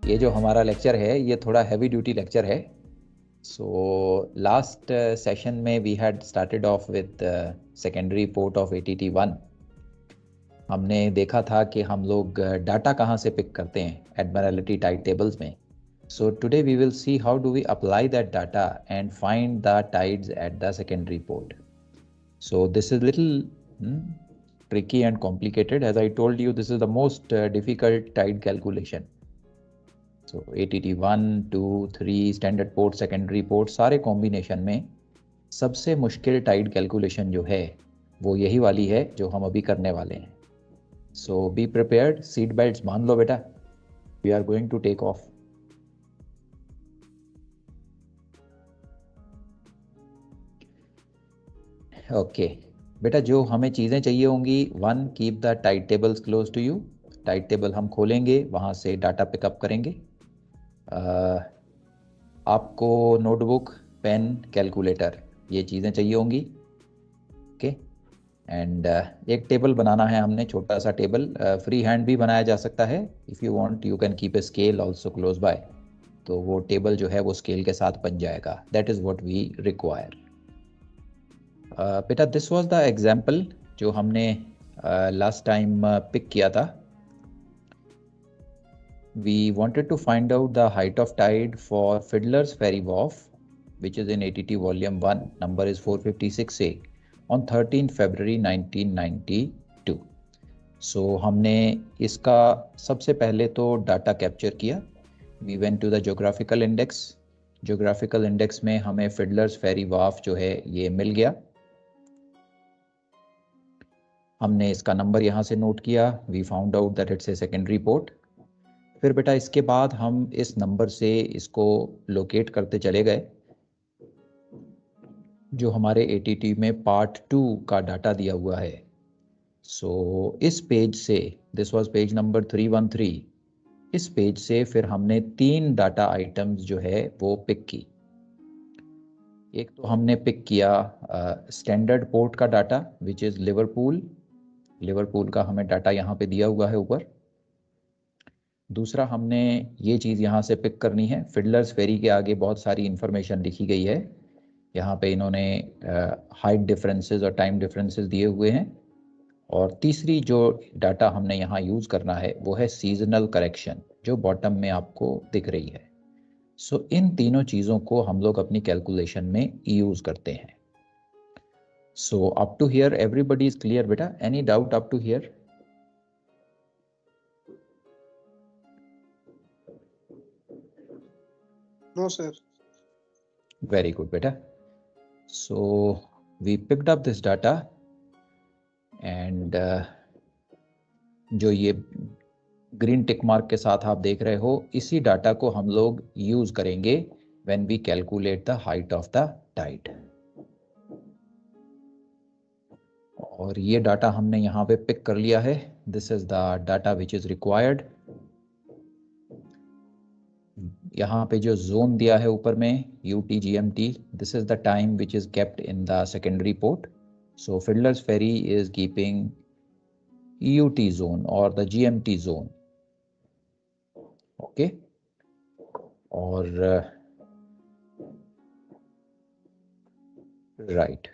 ये जो हमारा लेक्चर है ये थोड़ा हैवी ड्यूटी लेक्चर है. सो लास्ट सेशन में we had started off with secondary port of ATT 1. हमने देखा था कि हम लोग डाटा कहाँ से पिक करते हैं एडमिरल्टी टाइड टेबल्स में. So today we will see how do we apply that data and find the tides at the secondary port. So this is little tricky and complicated. As I told you, this is the most difficult tide calculation. So ATT 1, 2, 3, standard port, secondary port, सारे combination में सबसे मुश्किल tide calculation जो है वो यही वाली है जो हम अभी करने वाले हैं. So be prepared, seat belts बांध लो बेटा. We are going to take off. Okay बेटा, जो हमें चीज़ें चाहिए होंगी, 1, keep the tide tables close to you. Tide table हम खोलेंगे, वहाँ से डाटा पिकअप करेंगे. आपको नोटबुक, पेन, कैलकुलेटर, ये चीज़ें चाहिए होंगी. ओके एंड एक टेबल बनाना है हमने, छोटा सा टेबल. फ्री हैंड भी बनाया जा सकता है. If you want you can keep a scale also close by. तो वो टेबल जो है वो स्केल के साथ बन जाएगा. That is what we require. बेटा दिस वाज द एग्जाम्पल जो हमने लास्ट टाइम पिक किया था. We wanted to find out the height of tide for Fiddlers Ferry wharf which is in ATT volume 1, number is 456A, on 13 February 1992. So हमने इसका सबसे पहले तो data capture किया. We went to the geographical index. Geographical index में हमें फिडलर्स Ferry वॉफ जो है ये मिल गया. हमने इसका नंबर यहाँ से नोट किया. We found out that it's a secondary port. फिर बेटा इसके बाद हम इस नंबर से इसको लोकेट करते चले गए जो हमारे ATT में पार्ट 2 का डाटा दिया हुआ है. सो इस पेज से, दिस वाज पेज नंबर 313, इस पेज से फिर हमने 3 डाटा आइटम्स जो है वो पिक की. एक तो हमने पिक किया स्टैंडर्ड पोर्ट का data which is Liverpool. Liverpool का हमें डाटा यहाँ पे दिया हुआ है ऊपर. दूसरा हमने ये चीज़ यहाँ से पिक करनी है. फिडलर्स फेरी के आगे बहुत सारी इंफॉर्मेशन लिखी गई है. यहाँ पे इन्होंने हाइट डिफरेंसेस और टाइम डिफरेंसेस दिए हुए हैं. और तीसरी जो डाटा हमने यहाँ यूज़ करना है वो है सीजनल करेक्शन, जो बॉटम में आपको दिख रही है. सो इन तीनों चीज़ों को हम लोग अपनी कैलकुलेशन में यूज़ करते हैं. So up to here everybody is clear beta? Any doubt up to here? No sir. Very good beta. So we picked up this data and जो ये ग्रीन टिक मार्क के साथ आप देख रहे हो, इसी डाटा को हम लोग यूज करेंगे when we calculate the height of the tide. और ये डाटा हमने यहाँ पे पिक कर लिया है. This is the data which is required. यहाँ पे जो जोन दिया है ऊपर में UT GMT, this is the time which is kept in the secondary port. So Fiddlers Ferry is keeping UT zone और द GMT जोन. ओके और right.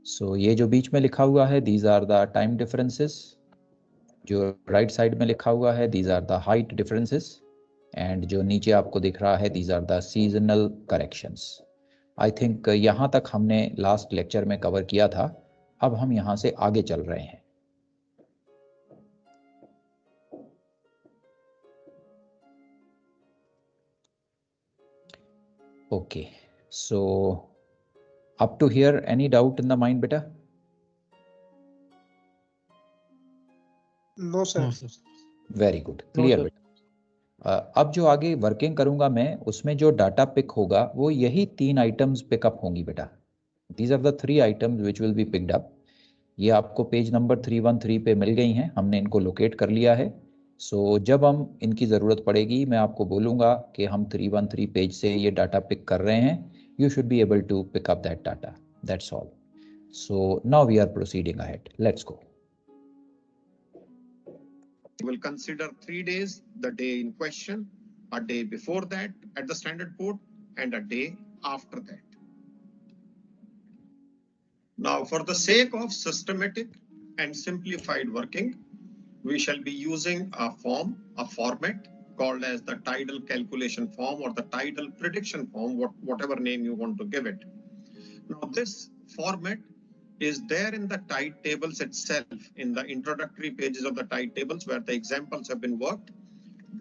So ये जो बीच में लिखा हुआ है these are the time differences. जो राइट साइड में लिखा हुआ है these are the height differences. And जो नीचे आपको दिख रहा है these are the seasonal corrections. I think यहाँ तक हमने लास्ट लेक्चर में कवर किया था. अब हम यहाँ से आगे चल रहे हैं. Okay so up to here any doubt in the mind beta? No sir. Very good, clear beta. अब जो आगे वर्किंग करूंगा मैं, उसमें जो डाटा पिक होगा वो यही 3 आइटम्स पिकअप होंगी बेटा. These are the 3 items which will be picked up. ये आपको पेज नंबर 313 पे मिल गई हैं. हमने इनको लोकेट कर लिया है. सो जब हम इनकी ज़रूरत पड़ेगी मैं आपको बोलूँगा कि हम 313 पेज से ये डाटा पिक कर रहे हैं. You should be able to pick up that data. That's all. So now we are proceeding ahead. Let's go. We will consider 3 days, the day in question, a day before that at the standard port, and a day after that. Now, for the sake of systematic and simplified working, we shall be using a format called as the tidal calculation form or the tidal prediction form, whatever name you want to give it. Now, this format is there in the tide tables itself, in the introductory pages of the tide tables where the examples have been worked.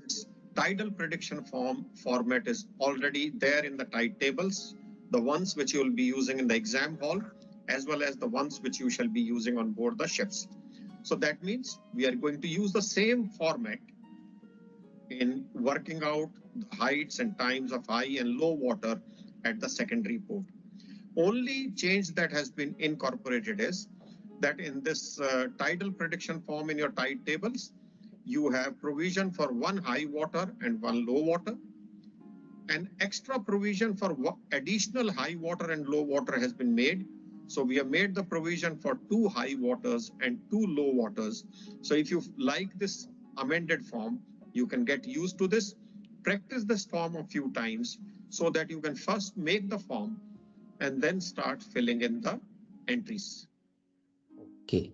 This tidal prediction format is already there in the tide tables, the ones which you will be using in the exam hall, as well as the ones which you shall be using on board the ships. So that means we are going to use the same format in working out the heights and times of high and low water at the secondary port. Only change that has been incorporated is that in this tidal prediction form in your tide tables, you have provision for one high water and one low water. An extra provision for additional high water and low water has been made. So we have made the provision for 2 high waters and 2 low waters. So if you like this amended form, you can get used to this. Practice this form a few times so that you can first make the form and then start filling in the entries. Okay.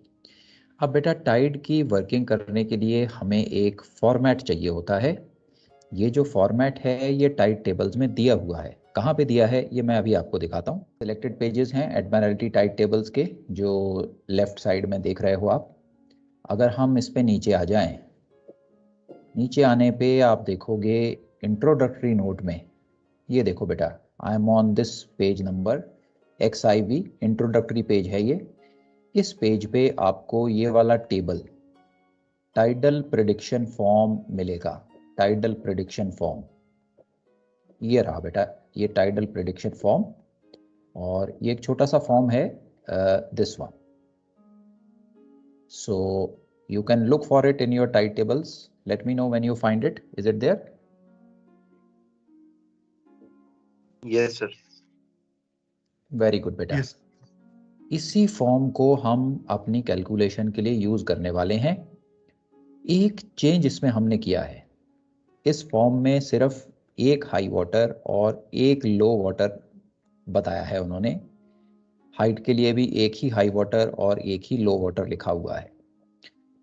अब बेटा Tide की working करने के लिए हमें एक format चाहिए होता है। ये जो फॉर्मेट है ये टाइड टेबल्स में दिया हुआ है। कहाँ पे दिया है ये मैं अभी आपको दिखाता हूँ। सिलेक्टेड पेजेस हैं एडमिरल्टी टाइड टेबल्स के, जो लेफ्ट साइड में देख रहे हो आप। अगर हम इस पे नीचे आ जाएं, नीचे आने पे आप देखोगे इंट्रोडक्टरी नोट में, ये देखो बेटा, I am on this page number XIV, introductory page है ये। इस पेज पे आपको ये वाला टेबल टाइडल प्रेडिक्शन फॉर्म मिलेगा। टाइडल प्रेडिक्शन फॉर्म ये रहा बेटा, ये टाइडल प्रेडिक्शन फॉर्म, और ये एक छोटा सा फॉर्म है this one. So you can look for it in your tide tables. Let me know when you find it. Is it there? Yes sir. Very good बेटा। yes. इसी form को हम अपनी कैलकुलेशन के लिए यूज करने वाले हैं। एक चेंज इसमें हमने किया है, इस फॉर्म में सिर्फ एक हाई वाटर और एक लो वाटर बताया है उन्होंने। हाइट के लिए भी एक ही हाई वाटर और एक ही लो वाटर लिखा हुआ है।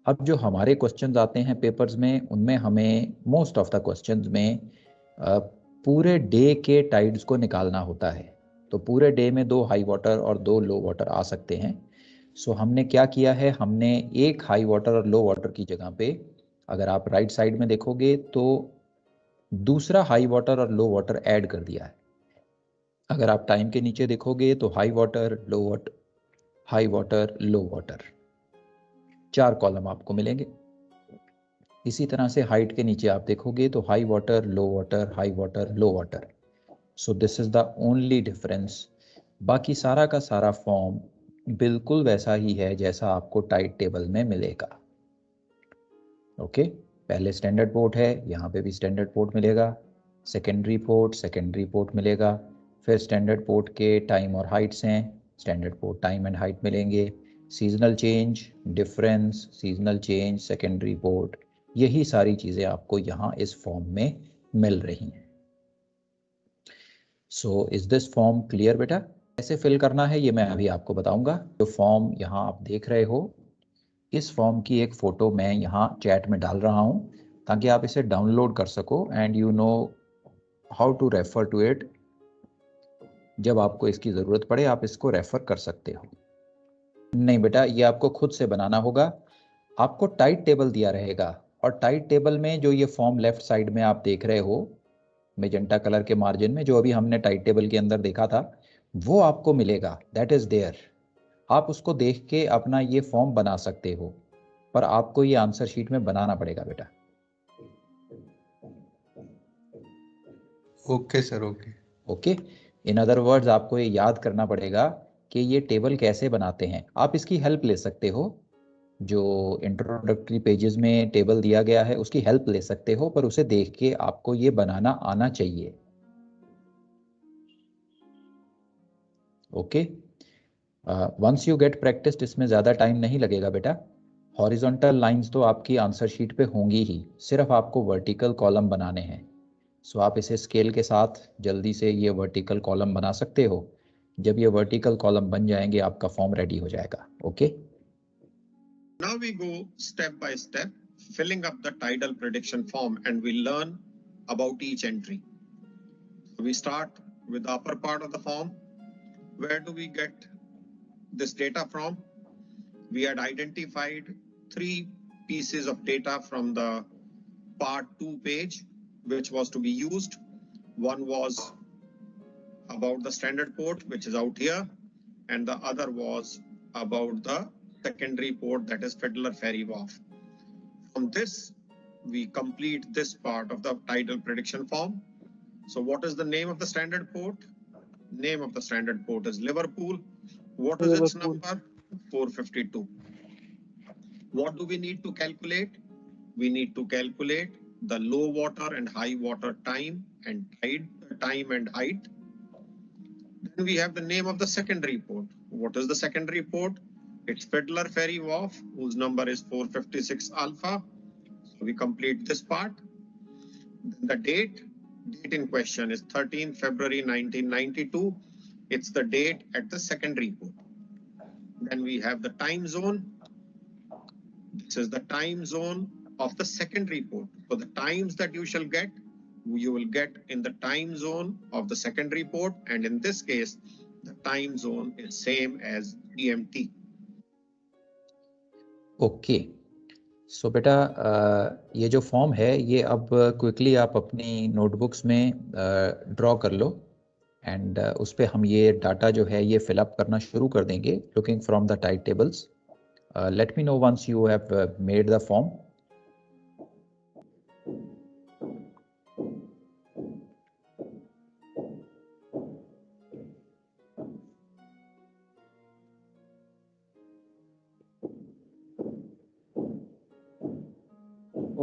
अब जो हमारे क्वेश्चंस आते हैं पेपर्स में, उनमें हमें मोस्ट ऑफ द क्वेश्चंस में पूरे डे के टाइड्स को निकालना होता है। तो पूरे डे में 2 हाई वाटर और 2 लो वाटर आ सकते हैं। सो हमने क्या किया है, हमने एक हाई वाटर और लो वाटर की जगह पे, अगर आप राइट साइड में देखोगे तो दूसरा हाई वाटर और लो वाटर ऐड कर दिया है। अगर आप टाइम के नीचे देखोगे तो हाई वाटर, लो वाटर, हाई वाटर, लो वाटर, 4 कॉलम आपको मिलेंगे। इसी तरह से हाइट के नीचे आप देखोगे तो high water, low water, high water, low water. So this is the only difference. बाकी सारा का सारा फॉर्म बिल्कुल वैसा ही है जैसा आपको टाइड टेबल में मिलेगा। ओके, पहले स्टैंडर्ड पोर्ट है, यहाँ पे भी स्टैंडर्ड पोर्ट मिलेगा। सेकेंडरी पोर्ट मिलेगा। फिर स्टैंडर्ड पोर्ट के टाइम और हाइट्स हैं, standard port time and height मिलेंगे। Seasonal change, difference, seasonal change, secondary port, यही सारी चीज़ें आपको यहाँ इस फॉर्म में मिल रही हैं। सो इज दिस फॉर्म क्लियर बेटा? कैसे फिल करना है ये मैं अभी आपको बताऊंगा। जो फॉर्म यहाँ आप देख रहे हो, इस फॉर्म की एक फ़ोटो मैं यहाँ चैट में डाल रहा हूँ ताकि आप इसे डाउनलोड कर सको and you know how to refer to it. जब आपको इसकी ज़रूरत पड़े आप इसको रेफर कर सकते हो। नहीं बेटा, ये आपको खुद से बनाना होगा। आपको टाइड टेबल दिया रहेगा और टाइड टेबल में जो ये फॉर्म लेफ्ट साइड में आप देख रहे हो मेजेंटा कलर के मार्जिन में, जो अभी हमने टाइड टेबल के अंदर देखा था, वो आपको मिलेगा। That is there. आप उसको देख के अपना ये फॉर्म बना सकते हो, पर आपको ये आंसर शीट में बनाना पड़ेगा बेटा। Okay sir, okay okay. In other words आपको ये याद करना पड़ेगा कि ये टेबल कैसे बनाते हैं। आप इसकी हेल्प ले सकते हो, जो इंट्रोडक्टरी पेजेस में टेबल दिया गया है उसकी हेल्प ले सकते हो, पर उसे देख के आपको ये बनाना आना चाहिए। Okay, once you get practised, इसमें ज़्यादा टाइम नहीं लगेगा बेटा। हॉरिजॉन्टल लाइंस तो आपकी आंसर शीट पे होंगी ही, सिर्फ आपको वर्टिकल कॉलम बनाने हैं। सो आप इसे स्केल के साथ जल्दी से ये वर्टिकल कॉलम बना सकते हो। जब ये वर्टिकल कॉलम बन जाएंगे आपका फॉर्म रेडी हो जाएगा। Okay, Now we go step by step, filling up the tidal prediction form, and we learn about each entry. We start with the upper part of the form. Where do we get this data from? We had identified 3 pieces of data from the part 2 page, which was to be used. One was about the standard port, which is out here, and the other was about the secondary port, that is Fiddler Ferry Wharf. From this, we complete this part of the tidal prediction form. So what is the name of the standard port? Name of the standard port is Liverpool. What is its number? 452. What do we need to calculate? We need to calculate the low water and high water time and tide time and height. Then we have the name of the secondary port. What is the secondary port? It's Fiddler Ferry Wharf, whose number is 456 alpha. So we complete this part. Then the date in question is 13 February 1992. It's the date at the secondary port. Then we have the time zone. This is the time zone of the secondary port. So the times that you shall get, you will get in the time zone of the secondary port, and in this case, the time zone is same as GMT. Okay. So बेटा ये जो form है ये अब quickly आप अपनी notebooks में draw कर लो, एंड उस पर हम ये डाटा जो है ये फिलअप करना शुरू कर देंगे looking from the tide tables. Let me know once you have made the form.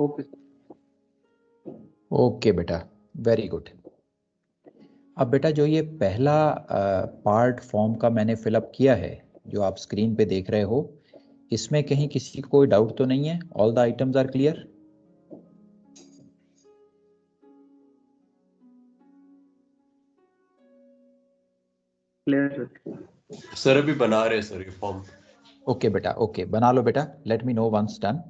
Okay. Okay बेटा, वेरी गुड। अब बेटा जो ये पहला पार्ट फॉर्म का मैंने फिलअप किया है जो आप स्क्रीन पे देख रहे हो, इसमें कहीं किसी को कोई डाउट तो नहीं है? All the items are clear? Clear sir, अभी बना रहे सर ये फॉर्म। ओके बेटा, ओके बना लो बेटा, let me know once done.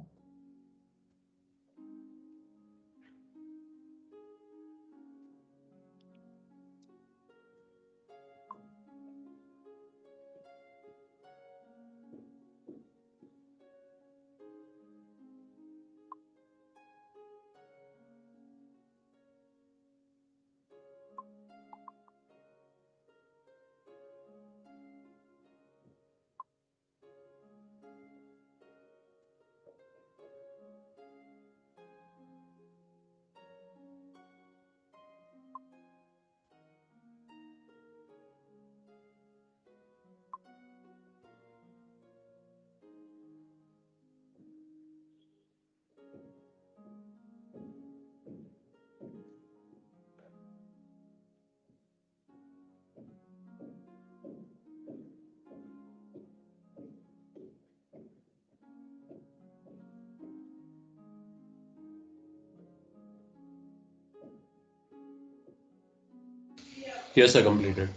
Yes sir, completed.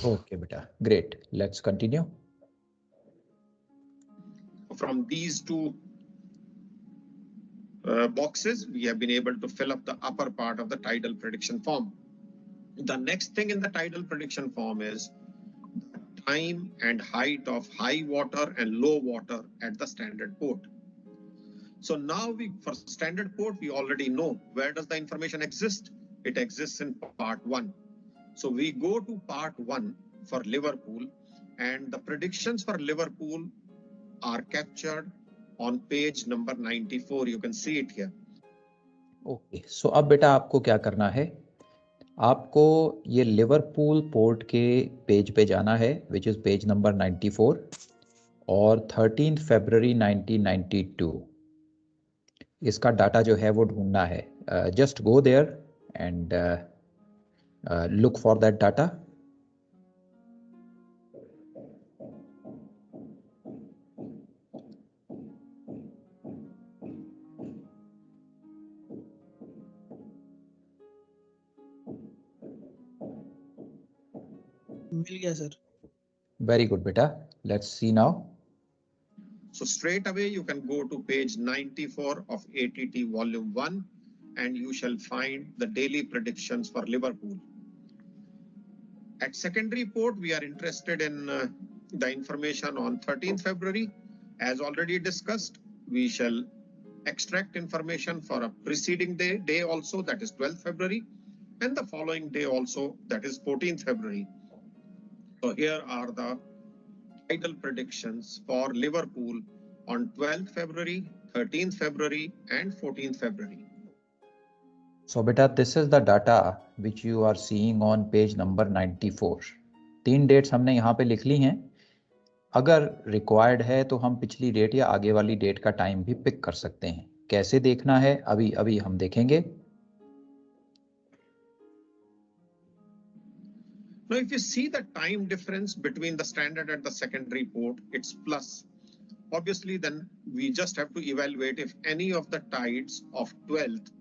Okay बेटा, great, let's continue. From these two boxes, we have been able to fill up the upper part of the tidal prediction form. The next thing in the tidal prediction form is the time and height of high water and low water at the standard port. So now for standard port, we already know where does the information exist. It exists in part 1. So we go to part 1 for Liverpool, and the predictions for Liverpool are captured on page number 94. You can see it here. Okay, so अब बेटा आपको क्या करना है, आपको ये Liverpool port के page पे जाना है विच इज़ पेज नंबर 94, और 13 फरवरी 1992 इसका डाटा जो है वो ढूंढना है। Just go there and look for that data. मिल गया sir. Very good, beta. Let's see now. So straight away you can go to page 94 of ATT volume 1 and you shall find the daily predictions for Liverpool. At secondary port, we are interested in the information on 13th February. As already discussed, we shall extract information for a preceding day also, that is 12th February, and the following day also, that is 14th February. So here are the tidal predictions for Liverpool on 12th February, 13th February, and 14th February. So beta, this is the data which you are seeing on page number 94. 3 dates हमने यहाँ पे लिख ली हैं। अगर required है तो हम पिछली डेट या आगे वाली डेट का टाइम भी पिक कर सकते हैं। कैसे देखना है अभी हम देखेंगे। Now, if you see the time difference between the standard and the secondary port, it's plus. Obviously, then we just have to evaluate if any of the tides of 12th,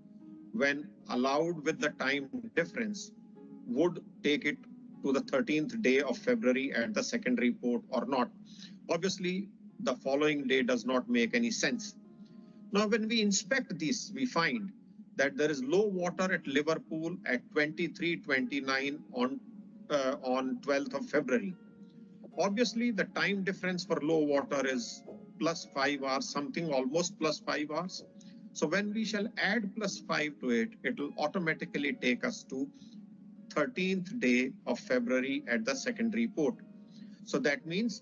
when allowed with the time difference, would take it to the 13th day of February at the secondary port or not. Obviously, the following day does not make any sense. Now, when we inspect this, we find that there is low water at Liverpool at 23:29 on 12th of February. Obviously, the time difference for low water is plus 5 hours, something almost plus 5 hours. So when we shall add plus 5 to it, it will automatically take us to 13th day of February at the secondary port. So that means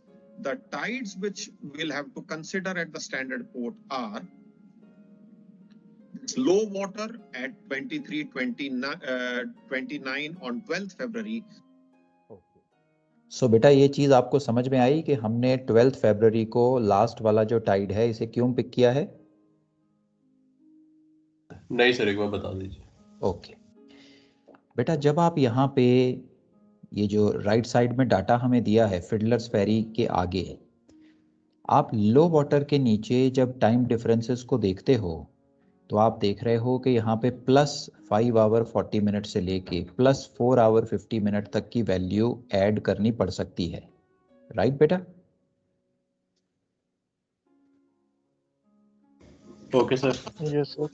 the tides which we'll have to consider at the standard port are low water at 23:29 on 12th February. सो बेटा ये चीज़ आपको समझ में आई कि हमने 12th फरवरी को last वाला जो टाइड है इसे क्यों पिक किया है? नहीं सर, एक बार बता दीजिए। ओके बेटा, जब आप यहाँ पे ये जो राइट साइड में डाटा हमें दिया है फिडलर्स फेरी के आगे, आप लो वाटर के नीचे जब टाइम डिफरेंसेस को देखते हो तो आप देख रहे हो कि यहाँ पे प्लस 5 आवर 40 मिनट से लेके प्लस 4 आवर 50 मिनट तक की वैल्यू ऐड करनी पड़ सकती है। राइट बेटा? Okay sir. Yes sir.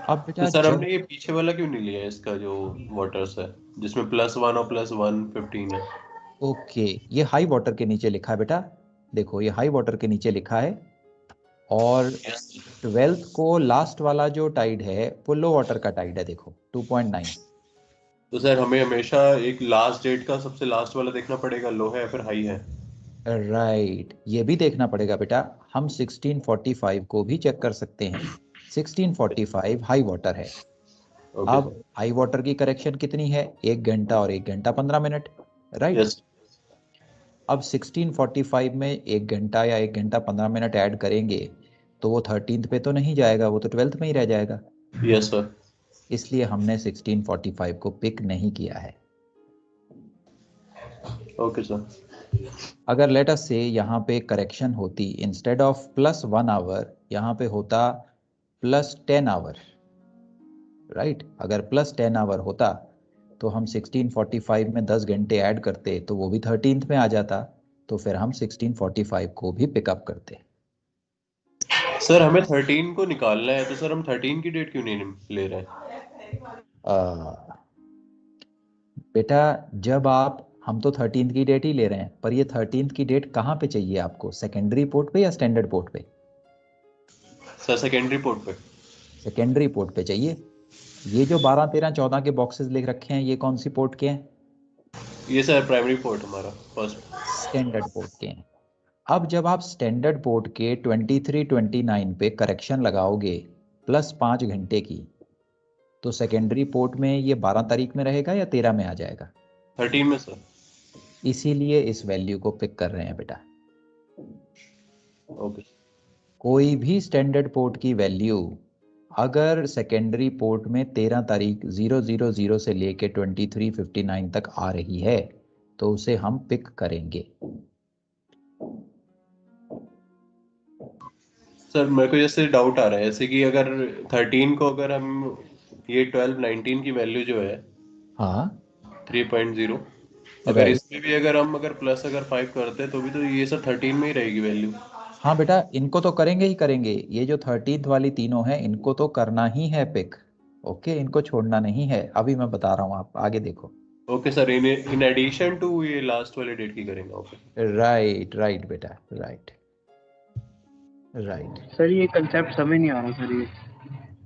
अब बेटा तो सर हमने ये पीछे वाला क्यों नहीं लिया, इसका जो वाटर्स है जिसमें +1 और +1 15 है? ओके, ये हाई वाटर के नीचे लिखा है बेटा, देखो ये हाई वाटर के नीचे लिखा है, और 12th को लास्ट वाला जो टाइड है वो लो वाटर का टाइड है, देखो 2.9। तो सर हमें हमेशा एक लास्ट डेट का सबसे लास्ट वाला देखना पड़ेगा, लो है या फिर हाई है? राइट, ये भी देखना पड़ेगा बेटा। हम 1645 को भी चेक कर सकते हैं। 1645 हाई वाटर है। अब हाई वाटर की करेक्शन कितनी है? 1 घंटा और 1 घंटा 15 मिनट। राइट। अब 1645 में 1 घंटा या 1 घंटा 15 मिनट ऐड करेंगे तो वो 13th पे तो नहीं जाएगा, वो तो 12th में ही रह जाएगा। Yes sir. इसलिए हमने 1645 को पिक नहीं किया है। Okay sir. अगर लेट अस से यहाँ पे करेक्शन होती, इंस्टेड ऑफ +1 आवर यहाँ पे होता +10 आवर। राइट, अगर +10 आवर होता तो हम 1645 में 10 घंटे ऐड करते तो वो भी 13th में आ जाता, तो फिर हम 1645 को भी पिकअप करते। सर हमें 13 को निकालना है, तो सर हम 13 की डेट क्यों नहीं ले रहे हैं? बेटा जब हम तो 13th की डेट ही ले रहे हैं, पर ये 13th की डेट कहाँ पे चाहिए आपको? सेकेंडरी पोर्ट पे या स्टैंडर्ड पोर्ट पे? सर सेकेंडरी पोर्ट पे। सेकेंडरी पोर्ट पे चाहिए। ये जो 12, 13, 14 के बॉक्सेस लिख रखे हैं ये कौन सी पोर्ट के हैं? ये सर प्राइमरी पोर्ट हमारा फर्स्ट स्टैंडर्ड पोर्ट के हैं। अब जब आप स्टैंडर्ड पोर्ट के 23-29 पे करेक्शन लगाओगे +5 घंटे की, तो सेकेंडरी पोर्ट में ये 12 तारीख में रहेगा या 13 में आ जाएगा? 13 में सर। इसीलिए इस वैल्यू को पिक कर रहे हैं बेटा। ओके। कोई भी स्टैंडर्ड पोर्ट की वैल्यू अगर सेकेंडरी पोर्ट में 13 तारीख 000 से लेके 23:59 तक आ रही है तो उसे हम पिक करेंगे। सर मेरे को जैसे डाउट आ रहा है, जैसे कि अगर 13 को अगर हम ये 12-19 की वैल्यू जो है, हाँ 3.0, अगर इसमें भी अगर प्लस 5 करते तो भी तो ये सब 13 में ही रहेगी वैल्यू। हाँ बेटा, इनको तो करेंगे ही करेंगे, ये जो 13th वाली तीनों हैं इनको तो करना ही है पिक। ओके, इनको छोड़ना नहीं है, अभी मैं बता रहा हूँ, आप आगे देखो। Okay sir, in addition to ये लास्ट वाले डेट की करेंगे। ओके राइट राइट बेटा, राइट राइट। सर ये कंसेप्ट समझ नहीं आ रहा सर, ये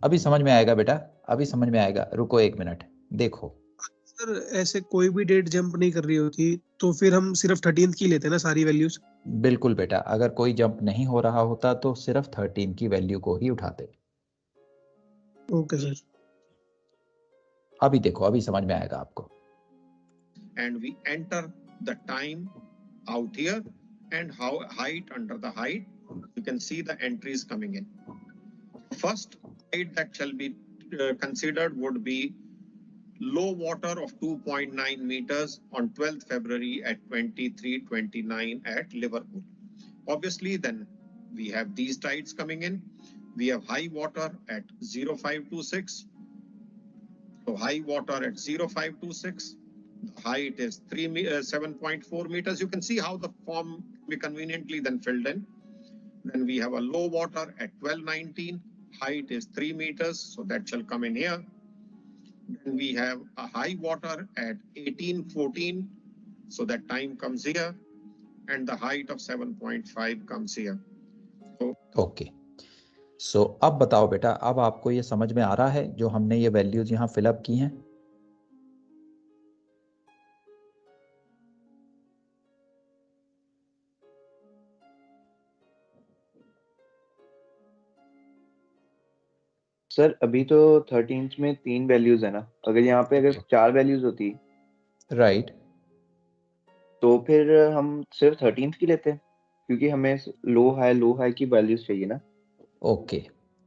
अभी समझ में आएगा बेटा, अभी समझ में आएगा, रुको 1 मिनट, देखो। सर ऐसे कोई भी डेट जंप नहीं कर रही होती तो फिर हम सिर्फ 13th की लेते हैं ना सारी वैल्यूज। बिल्कुल बेटा, अगर कोई जंप नहीं हो रहा होता तो सिर्फ 13 की वैल्यू को ही उठाते। Okay sir. अभी देखो, अभी समझ में आएगा आपको। And we enter the time out here and how height under the height. You can see the entries coming in. First height that shall be considered would be low water of 2.9 meters on 12th February at 23:29 at Liverpool. Obviously, then we have these tides coming in. We have high water at 0526. So high water at 0526. The height is 7.4 meters. You can see how the form be conveniently then filled in. Then we have a low water at 1219. Height is 3 meters, so that shall come in here. Then we have a high water at 1814, so that time comes here, and the height of 7.5 comes here. Okay, so अब बताओ बेटा, अब आपको ये समझ में आ रहा है जो हमने ये वैल्यूज यहाँ फिलअप की हैं? सर अभी तो 13th में 3 वैल्यूज है ना, अगर यहाँ पे अगर 4 वैल्यूज होती राइट, तो फिर हम सिर्फ 13th की लेते हैं, क्योंकि हमें लो हाई की वैल्यूज चाहिए ना। ओके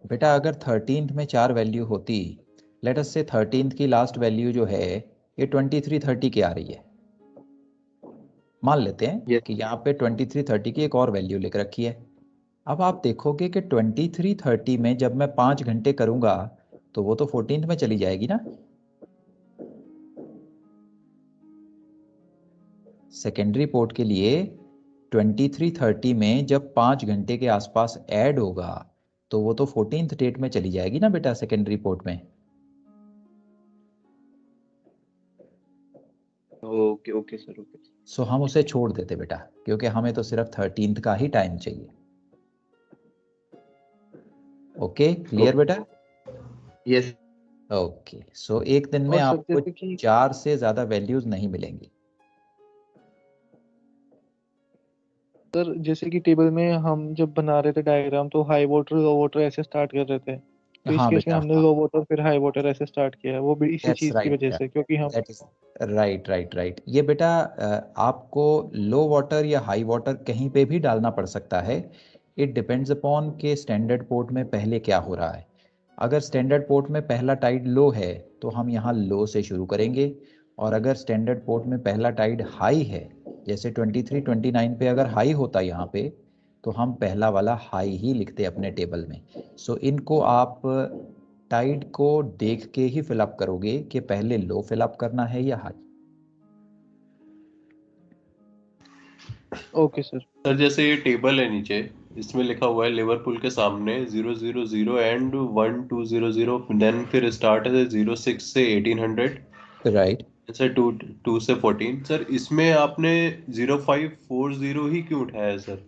बेटा, अगर 13th में 4 वैल्यू होती, लेट अस से 13th की लास्ट वैल्यू जो है ये 2330 की आ रही है, मान लेते हैं कि यहाँ पे 2330 की एक और वैल्यू लिख रखी है। अब आप देखोगे कि 2330 में जब मैं 5 घंटे करूंगा तो वो तो 14th में चली जाएगी ना। सेकेंडरी पोर्ट के लिए 2330 में जब 5 घंटे के आसपास ऐड होगा तो वो तो 14th डेट में चली जाएगी ना बेटा, सेकेंडरी पोर्ट में। Okay okay sir, okay. So हम उसे छोड़ देते बेटा, क्योंकि हमें तो सिर्फ 13th का ही टाइम चाहिए। ओके, क्लियर बेटा? यस। ओके, सो एक दिन में आपको 4 से ज्यादा वैल्यूज नहीं मिलेंगी। सर जैसे कि टेबल में हम जब बना रहे थे डायग्राम, तो हाई वाटर लो वाटर ऐसे स्टार्ट कर रहे थे, तो इस केस में हमने लो वाटर फिर हाई वाटर ऐसे स्टार्ट किया है, वो भी इसी चीज की वजह से, क्योंकि हम राइट। ये बेटा आपको लो वाटर या हाई वाटर कहीं पे भी डालना पड़ सकता है। इट डिपेंड्स अपॉन के स्टैंडर्ड पोर्ट में पहले क्या हो रहा है। अगर स्टैंडर्ड पोर्ट में पहला टाइड लो है तो हम यहाँ लो से शुरू करेंगे, और अगर स्टैंडर्ड पोर्ट में पहला टाइड हाई है, जैसे 23-29 पे अगर हाई होता यहाँ पे, तो हम पहला वाला हाई ही लिखते अपने टेबल में। सो इनको आप टाइड को देख के ही फिलअप करोगे कि पहले लो फिलअप करना है या हाई। Okay sir. सर जैसे ये टेबल है नीचे, इसमें लिखा हुआ है लिवरपूल के सामने 000 एंड 1200, देन फिर स्टार्ट है 06 से 1800, राइट सर 2 से 14। सर इसमें आपने 0540 ही क्यों उठाया सर?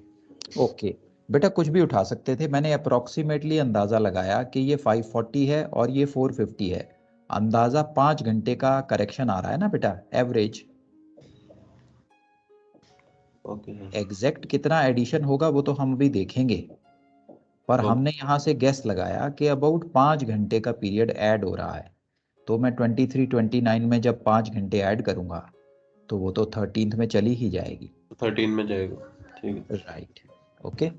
ओके बेटा, कुछ भी उठा सकते थे, मैंने अप्रोक्सीमेटली अंदाजा लगाया कि ये 540 है और ये 450 है। अंदाजा 5 घंटे का करेक्शन आ रहा है ना बेटा, एवरेज। एग्जैक्ट कितना एडिशन होगा वो तो हम भी देखेंगे, पर हमने यहाँ से गेस लगाया कि अबाउट 5 घंटे का पीरियड ऐड हो रहा है। तो मैं 23-29 में जब 5 घंटे ऐड करूंगा तो वो तो 13th में चली ही जाएगी। 13 में जाएगा, ठीक है। राइट, ओके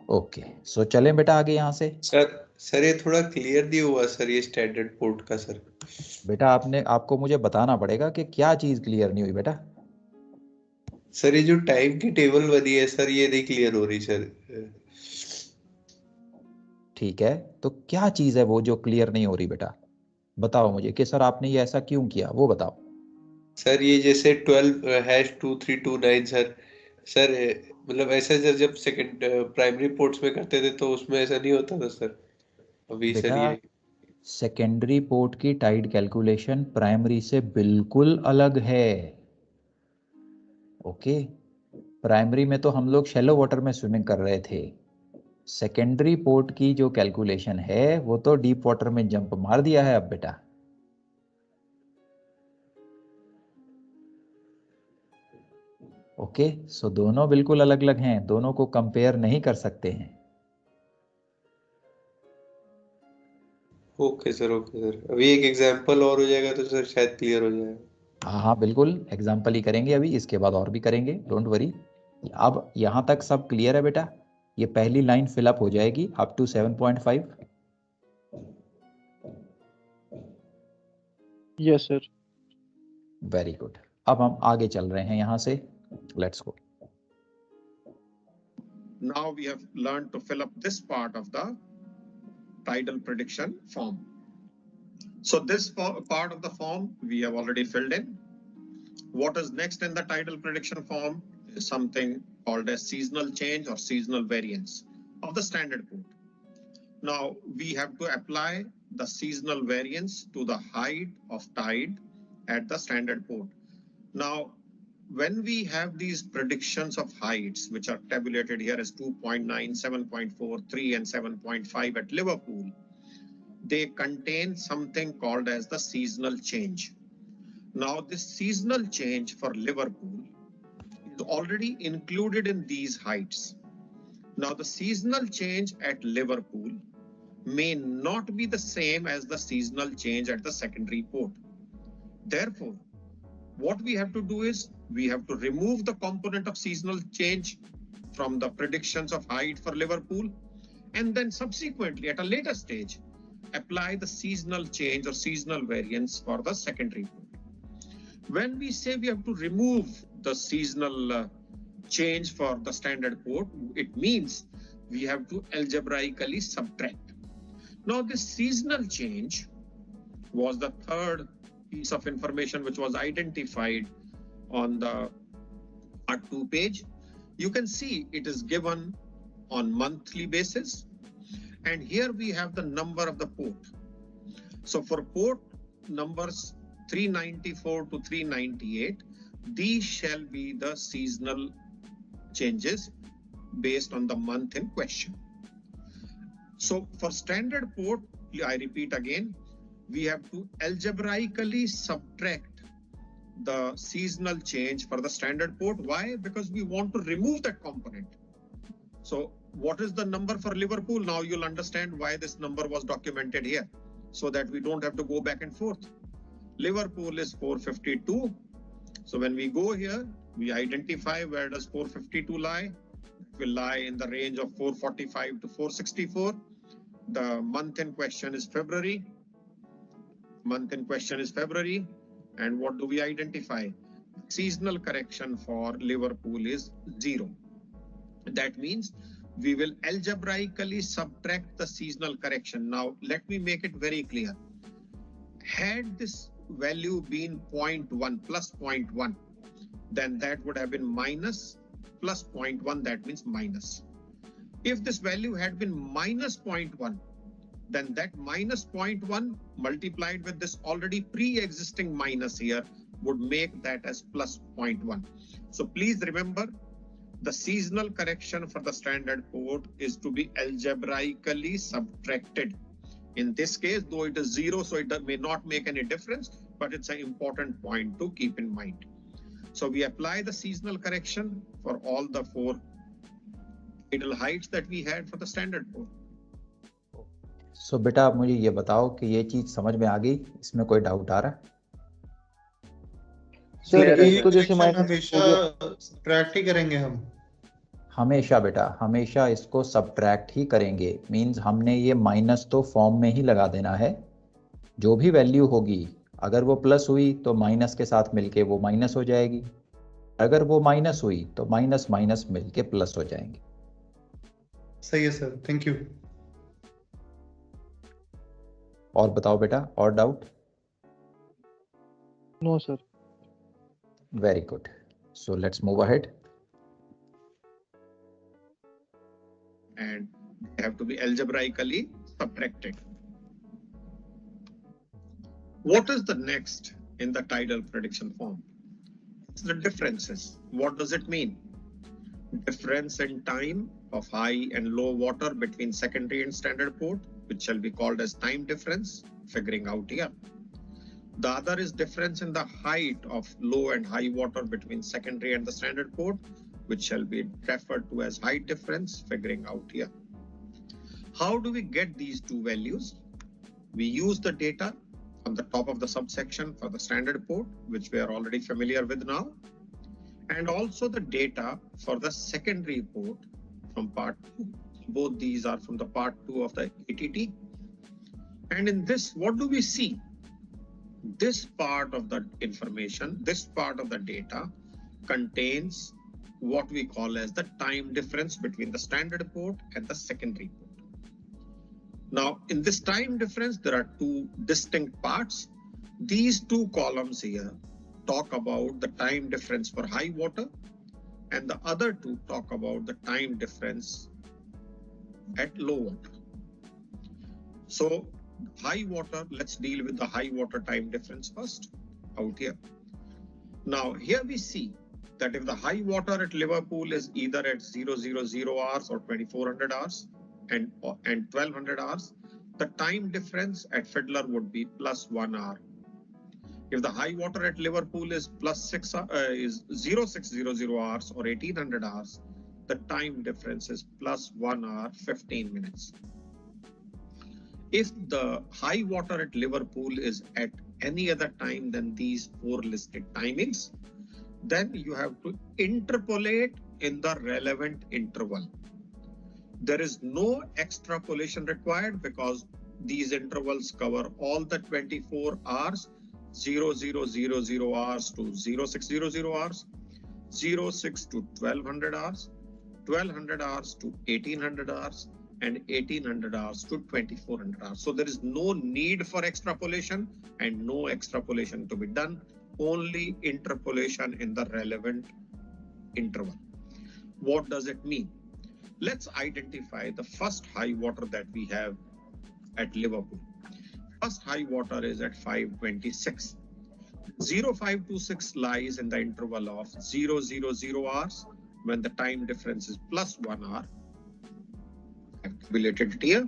ओके, सो चलें बेटा आगे यहाँ से। सर ये थोड़ा क्लियर नहीं हुआ सर, ये स्टैंडर्ड पोर्ट का सर। बेटा आपको मुझे बताना पड़ेगा कि क्या चीज क्लियर नहीं हुई बेटा। सर ये जो टाइम की टेबल बनी है सर, ये नहीं क्लियर हो रही सर। ठीक है, तो क्या चीज है वो जो क्लियर नहीं हो रही बेटा? बताओ मुझे कि सर आपने ये ऐसा क्यों किया, वो बताओ। सर ये जैसे 12 #2329 सर मतलब ऐसा जब सेकंड प्राइमरी पोर्ट्स में करते थे तो उसमें ऐसा नहीं होता था सर। अभी सर बेटा ये सेकेंडरी पोर्ट की टाइड कैलकुलेशन प्राइमरी से बिल्कुल अलग है। ओके, प्राइमरी में तो हम लोग शैलो वाटर में स्विमिंग कर रहे थे। सेकेंडरी पोर्ट की जो कैलकुलेशन है वो तो डीप वाटर में जंप मार दिया है अब बेटा। ओके, सो दोनों बिल्कुल अलग अलग हैं, दोनों को कंपेयर नहीं कर सकते हैं। ओके सर अभी एक एग्जांपल और हो जाएगा तो सर शायद क्लियर हो जाएगा। हाँ हाँ बिल्कुल, एग्जाम्पल ही करेंगे अभी, इसके बाद और भी करेंगे, डोंट वरी। अब यहाँ तक सब क्लियर है बेटा? ये पहली लाइन फिलअप हो जाएगी up to 7.5। Yes sir. Very good. अब हम आगे चल रहे हैं यहाँ से, let's go. Now we have learned to fill up this part of the tidal prediction form. So this part of the form we have already filled in. What is next in the tidal prediction form is something called as seasonal change or seasonal variance of the standard port. Now we have to apply the seasonal variance to the height of tide at the standard port. Now, when we have these predictions of heights, which are tabulated here as 2.9, 7.4, 3, and 7.5 at Liverpool, they contain something called as the seasonal change. Now, this seasonal change for Liverpool is already included in these heights. Now, the seasonal change at Liverpool may not be the same as the seasonal change at the secondary port. Therefore, what we have to do is we have to remove the component of seasonal change from the predictions of height for Liverpool, and then subsequently at a later stage apply the seasonal change or seasonal variance for the secondary port. When we say we have to remove the seasonal change for the standard port, it means we have to algebraically subtract. Now this seasonal change was the third piece of information which was identified on the part 2 page. You can see it is given on monthly basis, and here we have the number of the port. So for port numbers 394 to 398, these shall be the seasonal changes based on the month in question. So for standard port, I repeat again, we have to algebraically subtract the seasonal change for the standard port. Why? Because we want to remove that component. So what is the number for Liverpool? Now you'll understand why this number was documented here, so that we don't have to go back and forth. Liverpool is 452. So when we go here, we identify where does 452 lie. It will lie in the range of 445 to 464. The month in question is February. And what do we identify? Seasonal correction for Liverpool is 0. That means we will algebraically subtract the seasonal correction. Now let me make it very clear. Had this value been 0.1 plus 0.1, then that would have been minus, plus 0.1, that means minus. If this value had been minus 0.1, then that minus 0.1 multiplied with this already pre-existing minus here would make that as plus 0.1. So please remember, the seasonal correction for the standard port is to be algebraically subtracted. In this case, though it is 0, so it may not make any difference, but it's an important point to keep in mind. So we apply the seasonal correction for all the 4 tidal heights that we had for the standard port. सो बेटा आप मुझे ये बताओ कि ये चीज समझ में आ गई, इसमें कोई डाउट आ रहा? सर एक तो जैसे हमेशा सब्ट्रैक्ट ही करेंगे हम। हमेशा बेटा, हमेशा इसको सब्ट्रैक्ट ही करेंगे। मींस हमने ये माइनस तो फॉर्म में ही लगा देना है। जो भी वैल्यू होगी, अगर वो प्लस हुई तो माइनस के साथ मिलके वो माइनस हो जाएगी, अगर वो माइनस हुई तो माइनस माइनस मिलके प्लस हो जाएंगे। सही है सर, थैंक यू। और बताओ बेटा, और doubt? No sir. Very good. So let's move ahead. And they have to be algebraically subtracted. What is the next in the tidal prediction form? It's the differences. What does it mean? Difference in time of high and low water between secondary and standard port, which shall be called as time difference, figuring out here. The other is difference in the height of low and high water between secondary and the standard port, which shall be referred to as height difference, figuring out here. How do we get these two values? We use the data on the top of the subsection for the standard port, which we are already familiar with now, and also the data for the secondary port from part 2. Both these are from the part 2 of the ATT. And in this, what do we see? This part of the information, this part of the data contains what we call as the time difference between the standard port and the secondary port. Now, in this time difference, there are two distinct parts. These two columns here talk about the time difference for high water, and the other two talk about the time difference at low water. So high water, let's deal with the high water time difference first out here. Now here we see that if the high water at Liverpool is either at 000 hours or 2400 hours and 1200 hours, the time difference at Fiddler would be +1 hour. If the high water at Liverpool is is 0600 hours or 1800 hours, the time difference is +1 hour 15 minutes. If the high water at Liverpool is at any other time than these four listed timings, then you have to interpolate in the relevant interval. There is no extrapolation required because these intervals cover all the 24 hours, 0000 hours to 0600 hours, 06 to 1200 hours, 1200 hours to 1800 hours, and 1800 hours to 2400 hours. So there is no need for extrapolation and no extrapolation to be done, only interpolation in the relevant interval. What does it mean? Let's identify the first high water that we have at Liverpool. First high water is at 526. 0526 lies in the interval of 000 hours when the time difference is +1 hour. Calculated it here.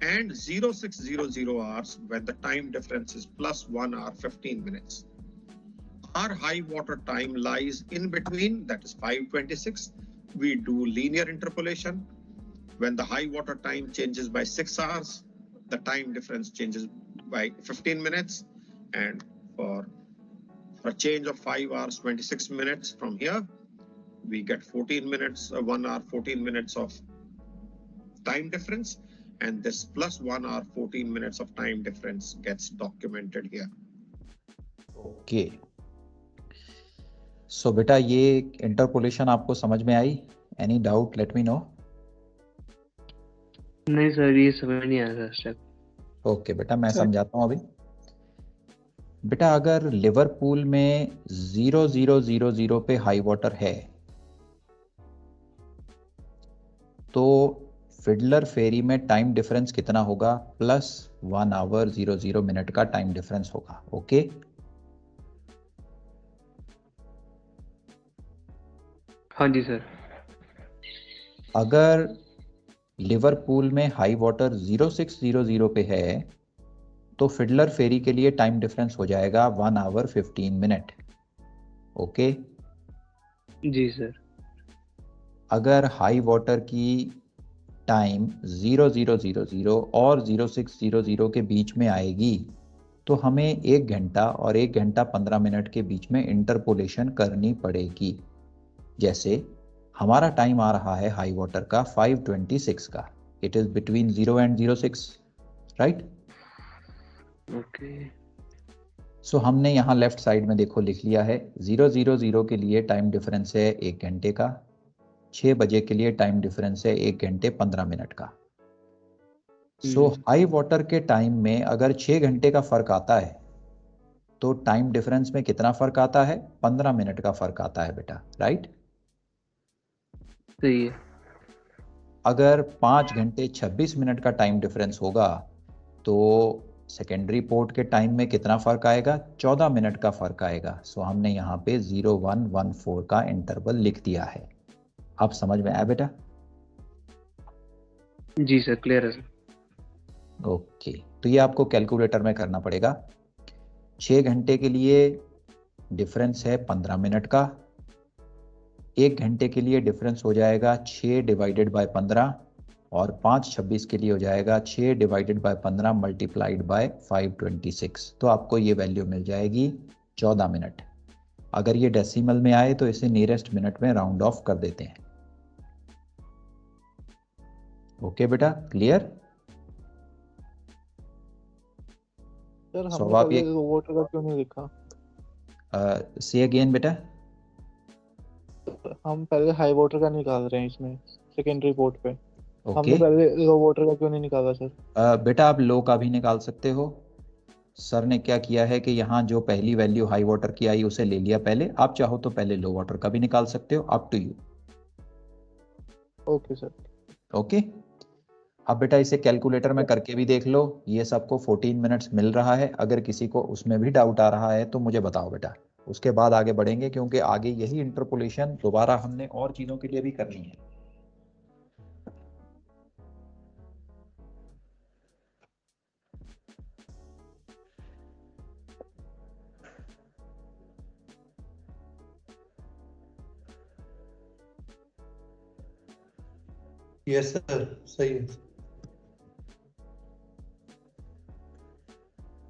And 0600 hours when the time difference is +1 hour 15 minutes. Our high water time lies in between, that is 526. We do linear interpolation. When the high water time changes by 6 hours, the time difference changes by 15 minutes. And for a change of 5 hours, 26 minutes from here, we get 14 minutes, 1 hour, 14 minutes of time difference. And this +1 hour, 14 minutes of time difference gets documented here. Okay. So बेटा ये interpolation आपको समझ में आई? Any doubt? Let me know. नहीं sir, ये समझ नहीं आ रहा स्टेप। ओके बेटा, मैं समझाता हूँ अभी। बेटा अगर लिवरपूल में 0000 पे हाई वाटर है तो फिडलर फेरी में टाइम डिफरेंस कितना होगा? +1 आवर 00 मिनट का टाइम डिफरेंस होगा। ओके, हाँ जी सर। अगर लिवरपूल में हाई वाटर 0600 पे है तो फिडलर फेरी के लिए टाइम डिफरेंस हो जाएगा 1 आवर 15 मिनट। ओके जी सर। अगर हाई वाटर की टाइम 0000 और 0600 के बीच में आएगी तो हमें 1 घंटा और 1 घंटा 15 मिनट के बीच में इंटरपोलेशन करनी पड़ेगी। जैसे हमारा टाइम आ रहा है हाई वाटर का 526 का, it is between 0 and 06, right? Okay. So हमने यहाँ लेफ्ट साइड में देखो लिख लिया है 000 के लिए टाइम डिफरेंस है 1 घंटे का, 6 बजे के लिए टाइम डिफरेंस है 1 घंटे 15 मिनट का। सो हाई वाटर के टाइम में अगर 6 घंटे का फर्क आता है तो टाइम डिफरेंस में कितना फर्क आता है? 15 मिनट का फर्क आता है बेटा, राइट? सही है। अगर 5 घंटे 26 मिनट का टाइम डिफरेंस होगा तो सेकेंडरी पोर्ट के टाइम में कितना फर्क आएगा? 14 मिनट का फर्क आएगा। सो हमने यहाँ पे 0114 का इंटरवल लिख दिया है। आप समझ में आया बेटा? जी सर, क्लियर है सर। ओके, तो ये आपको कैलकुलेटर में करना पड़ेगा। 6 घंटे के लिए डिफरेंस है 15 मिनट का। 1 घंटे के लिए डिफरेंस हो जाएगा 6 डिवाइडेड बाय 15 और 5/26 के लिए हो जाएगा 6 डिवाइडेड बाय 15 मल्टीप्लाइड बाय 526। तो आपको ये वैल्यू मिल जाएगी 14 मिनट। अगर ये डेसिमल में आए तो इसे नियरेस्ट मिनट में राउंड ऑफ कर देते हैं। ओके बेटा, क्लियर? सर So, हमने आप पहले ये रोबोटर का क्यों नहीं लिखा? से अगेन बेटा। हम पहले हाई वाटर का निकाल रहे हैं इसमें सेकेंडरी पोर्ट पे। हमने ओके पहले लो वाटर का क्यों नहीं निकाला सर? बेटा आप लो का भी निकाल सकते हो। सर ने क्या किया है कि यहाँ जो पहली वैल्यू हाई वाटर की आई उसे ले लिया पहले। आप चाहो तो पहले लो वाटर का भी निकाल सकते हो, up to you. Okay sir. Okay, अब बेटा इसे कैलकुलेटर में करके भी देख लो। ये सबको 14 मिनट्स मिल रहा है। अगर किसी को उसमें भी डाउट आ रहा है तो मुझे बताओ बेटा, उसके बाद आगे बढ़ेंगे, क्योंकि आगे यही इंटरपोलेशन दोबारा हमने और चीज़ों के लिए भी करनी है। यस सर, सही है।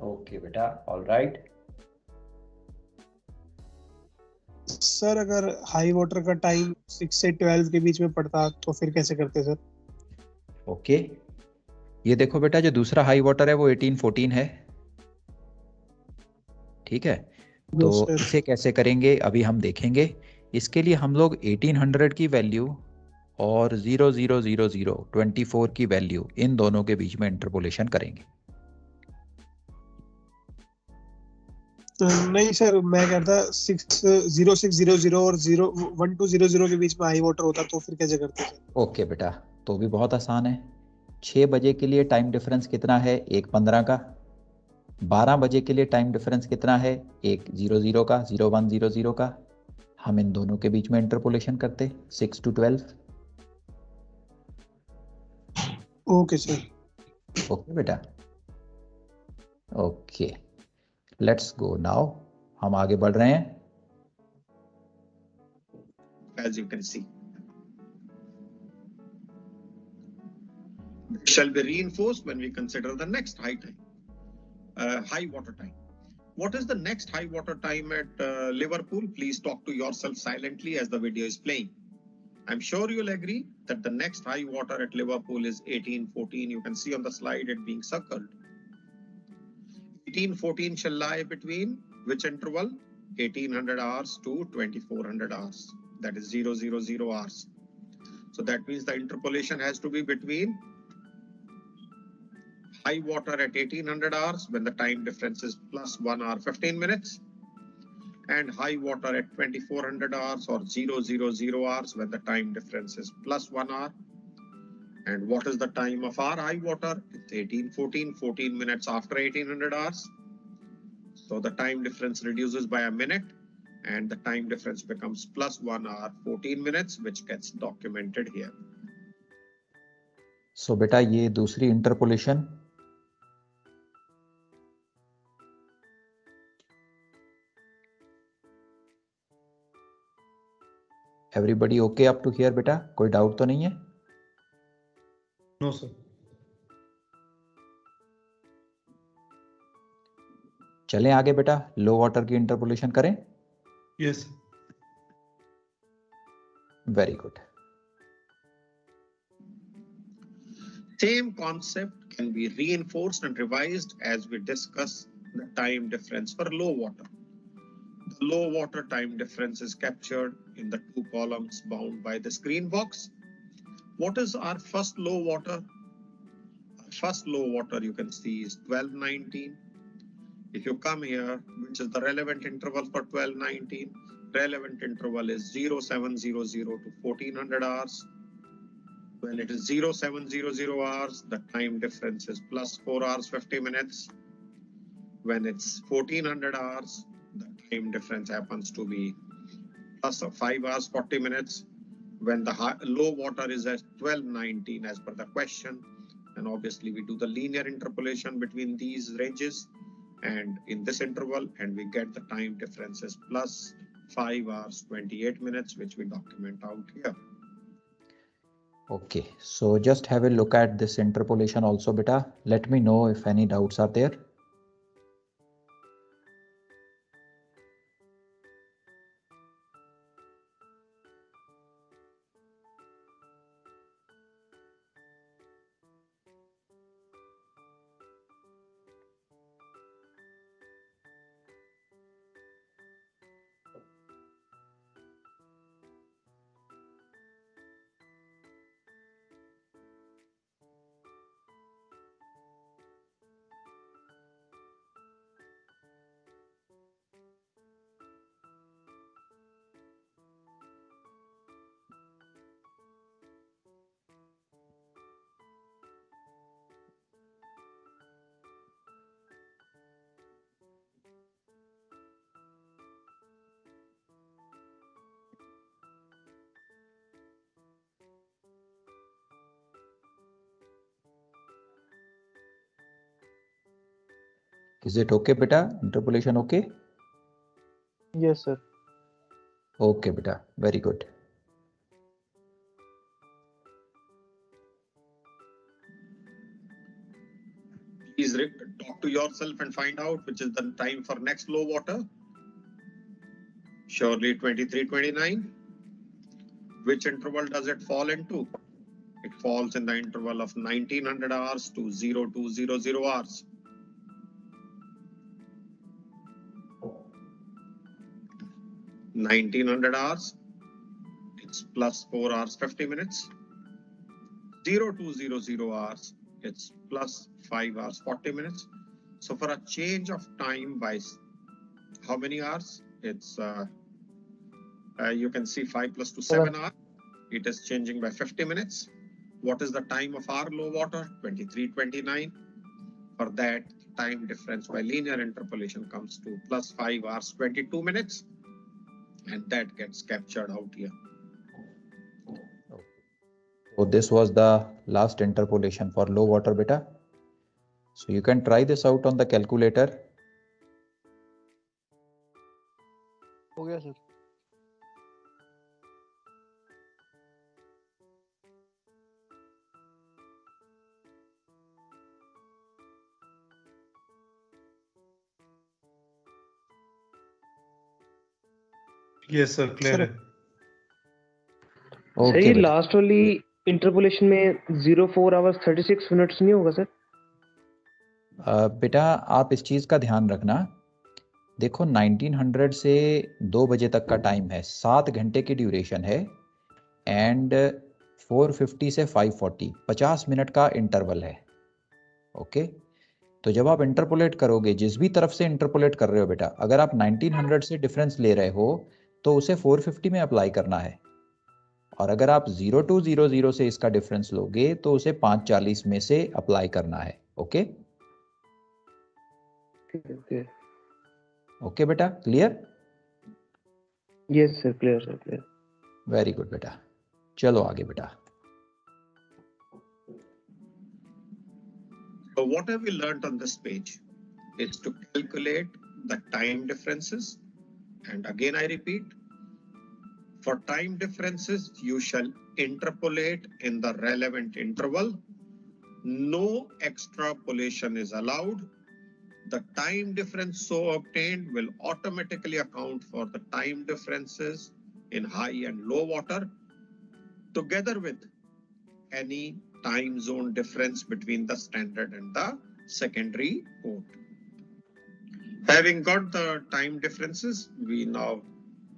ओके बेटा, ऑल राइट। सर अगर हाई वाटर का टाइम 6 से 12 के बीच में पड़ता तो फिर कैसे करते सर? ओके, ये देखो बेटा, जो दूसरा हाई वाटर है वो 1814 है, ठीक है? तो Yes, sir. इसे कैसे करेंगे अभी हम देखेंगे। इसके लिए हम लोग 1800 की वैल्यू और 0000 की वैल्यू, इन दोनों के बीच में इंटरपोलेशन करेंगे। नहीं सर, मैं कहता 0600 और 1200 के बीच में हाई वाटर होता तो फिर कैसे करते सर? ओके बेटा, तो भी बहुत आसान है। 6 बजे के लिए टाइम डिफरेंस कितना है? 1:15 का। 12 बजे के लिए टाइम डिफरेंस कितना है? 1:00 का, 0100 का। हम इन दोनों के बीच में इंटरपोलेशन करते 6 to 12। Okay sir. ओके बेटा, ओके, लेट्स गो नाउ। हम आगे बढ़ रहे हैं। As you can see, shall be reinforced when we consider the next high time, high water time. What is the next high water time at Liverpool? Please talk to yourself silently as the video is playing. I'm sure you'll agree that the next high water at Liverpool is 1814. You can see on the slide it being circled. 1814 shall lie between which interval? 1800 hours to 2400 hours. That is 000 hours. So that means the interpolation has to be between high water at 1800 hours when the time difference is plus 1 hour 15 minutes, and high water at 2400 hours or 000 hours when the time difference is plus 1 hour. And what is the time of our high water? It's 1814, 14 minutes after 1800 hours. So the time difference reduces by a minute and the time difference becomes plus 1 hour 14 minutes, which gets documented here. So बेटा ये दूसरी interpolation. Everybody okay up to here बेटा? कोई doubt तो नहीं है? No sir. चलें आगे बेटा, लो वाटर की इंटरपोलेशन करें। Yes. Very good. Same concept can be reinforced and revised as we discuss the time difference for low water. The low water time difference is captured in the two columns bound by the screen box. What is our first low water? Our first low water you can see is 1219. If you come here, which is the relevant interval for 1219, relevant interval is 0700 to 1400 hours. When it is 0700 hours, the time difference is plus 4 hours 50 minutes. When it's 1400 hours, the time difference happens to be plus 5 hours 40 minutes. When the low water is at 1219 as per the question, and obviously we do the linear interpolation between these ranges and in this interval, and we get the time differences plus 5 hours 28 minutes, which we document out here. Okay, so just have a look at this interpolation also, beta. Let me know if any doubts are there. Is it okay, beta? Interpolation okay? Yes, sir. Okay, beta. Very good. Please talk to yourself and find out which is the time for next low water. Surely 2329. Which interval does it fall into? It falls in the interval of 1900 hours to 0200 hours. $1900, it's plus 4 hours 50 minutes. 0200 hours, it's plus 5 hours 40 minutes. So for a change of time by how many hours? It's you can see 5 plus 2 7 hours. It is changing by 50 minutes. What is the time of our low water? 2329. For that, time difference by linear interpolation comes to plus 5 hours 22 minutes. And that gets captured out here. So this was the last interpolation for low water, beta. So you can try this out on the calculator. Oh, yes, sir. Yes, sir, clear है. Sir ये last वाली interpolation में 04 hours 36 minutes नहीं होगा sir? बेटा आप इस चीज का ध्यान रखना, देखो 1900 से 2 बजे तक का टाइम है, 7 घंटे की ड्यूरेशन है, एंड 450 से 540 50 मिनट का इंटरवल है. ओके, तो जब आप इंटरपोलेट करोगे, जिस भी तरफ से इंटरपोलेट कर रहे हो बेटा, अगर आप 1900 से डिफरेंस ले रहे हो तो उसे 450 में अप्लाई करना है, और अगर आप 0200 से इसका डिफरेंस लोगे तो उसे 540 में से अप्लाई करना है. ओके ओके बेटा, clear? Yes sir, clear sir, clear. Very good बेटा, चलो आगे बेटा. So what have we learned on this page is to calculate the time differences. And again, I repeat, for time differences, you shall interpolate in the relevant interval. No extrapolation is allowed. The time difference so obtained will automatically account for the time differences in high and low water, together with any time zone difference between the standard and the secondary port. Having got the time differences, we now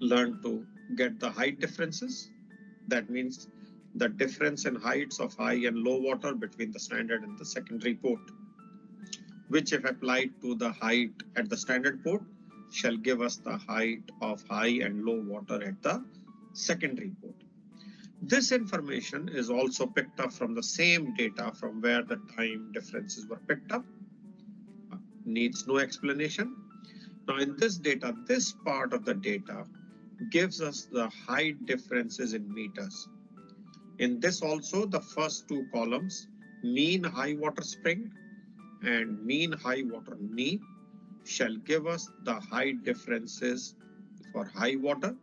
learn to get the height differences. That means the difference in heights of high and low water between the standard and the secondary port. which if applied to the height at the standard port shall give us the height of high and low water at the secondary port. This information is also picked up from the same data from where the time differences were picked up. Needs no explanation. Now in this data, this part of the data gives us the height differences in meters. In this also, the first two columns, mean high water spring and mean high water neap, shall give us the height differences for high water,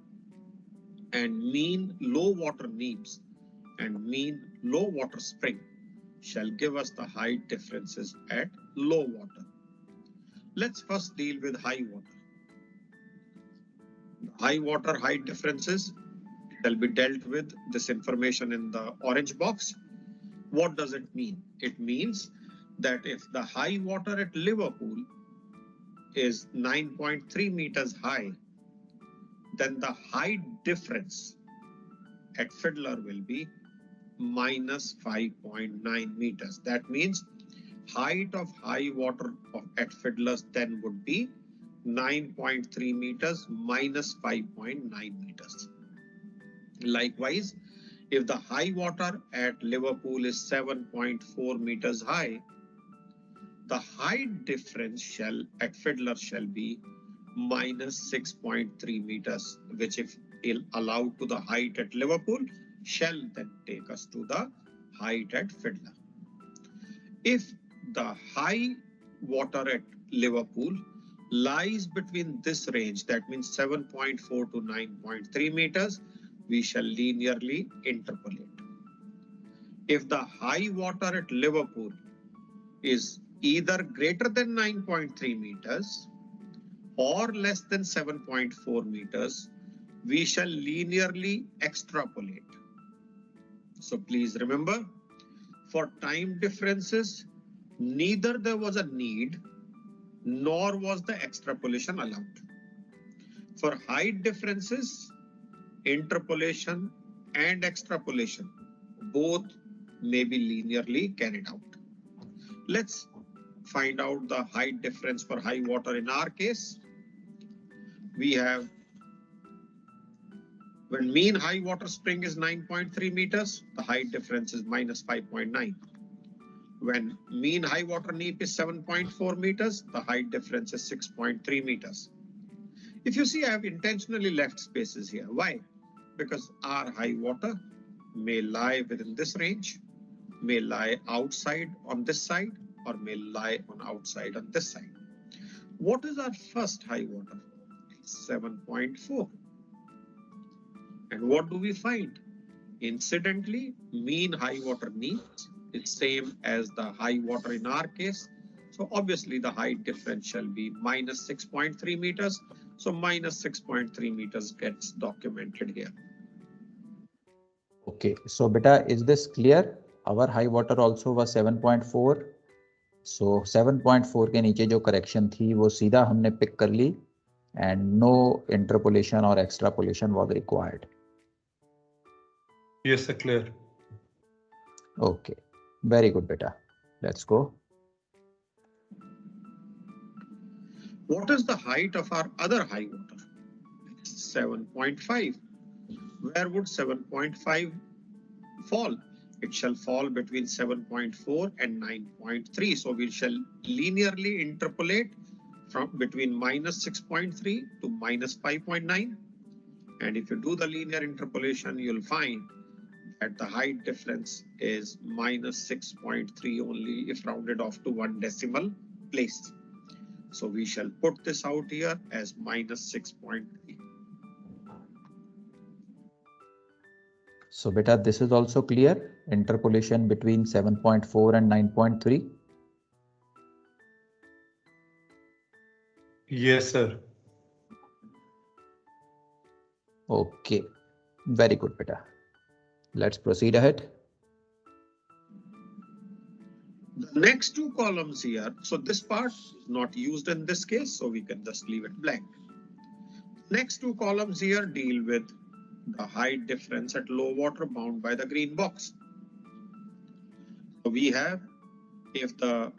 and mean low water neaps and mean low water spring shall give us the height differences at low water. Let's first deal with high water. High water height differences shall be dealt with this information in the orange box. What does it mean? It means that if the high water at Liverpool is 9.3 meters high, then the height difference at Fiddler will be minus 5.9 meters. That means height of high water at Fiddlers then would be 9.3 meters minus 5.9 meters. Likewise, if the high water at Liverpool is 7.4 meters high, the height difference at Fiddler shall be minus 6.3 meters, which if allowed to the height at Liverpool, shall then take us to the height at Fiddler. If the high water at Liverpool lies between this range, that means 7.4 to 9.3 meters, we shall linearly interpolate. If the high water at Liverpool is either greater than 9.3 meters or less than 7.4 meters, we shall linearly extrapolate. So please remember, for time differences, neither there was a need nor was the extrapolation allowed. For height differences, interpolation and extrapolation both may be linearly carried out. Let's find out the height difference for high water in our case. We have, when mean high water spring is 9.3 meters, the height difference is minus 5.9. When mean high water neap is 7.4 meters, the height difference is 6.3 meters. If you see, I have intentionally left spaces here. Why? Because our high water may lie within this range, may lie outside on this side, or may lie on outside on this side. What is our first high water? It's 7.4. And what do we find? Incidentally, mean high water needs is same as the high water in our case. So obviously the height difference shall be minus 6.3 meters. So minus 6.3 meters gets documented here. Okay, so beta, is this clear? Our high water also was 7.4. So 7.4 के नीचे जो correction थी वो सीधा हमने pick कर ली and no interpolation or extrapolation was required. Yes, sir, clear. Okay, very good beta. Let's go. What is the height of our other high water? It's 7.5. Where would 7.5 fall? It shall fall between 7.4 and 9.3. So we shall linearly interpolate from between minus 6.3 to minus 5.9. And if you do the linear interpolation, you'll find that the height difference is minus 6.3 only if rounded off to one decimal place. So we shall put this out here as minus 6.3. So beta, this is also clear. Interpolation between 7.4 and 9.3. Yes, sir. Okay, very good beta. Let's proceed ahead. The next two columns here, so this part is not used in this case, so we can just leave it blank. Next two columns here deal with the height difference at low water bound by the green box. So we have, if the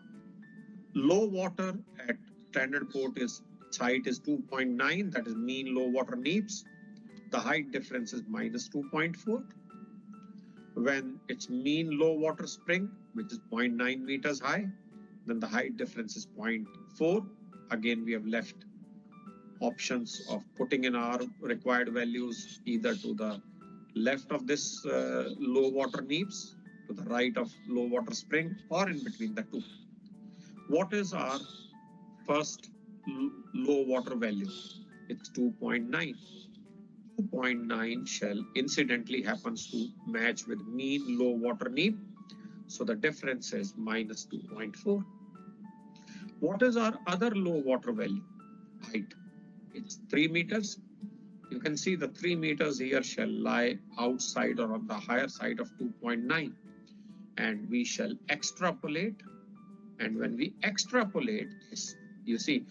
Low water at standard port is its height is 2.9, that is mean low water neaps. The height difference is minus 2.4. When it's mean low water spring, which is 0.9 meters high, then the height difference is 0.4. Again, we have left options of putting in our required values either to the left of this low water neaps, to the right of low water spring, or in between the two. What is our first low water value? It's 2.9. 2.9 shell incidentally happens to match with mean low water neap. So the difference is minus 2.4. What is our other low water value? Height. It's 3 meters. You can see the 3 meters here shall lie outside or on the higher side of 2.9. And we shall extrapolate. And when we extrapolate this, you see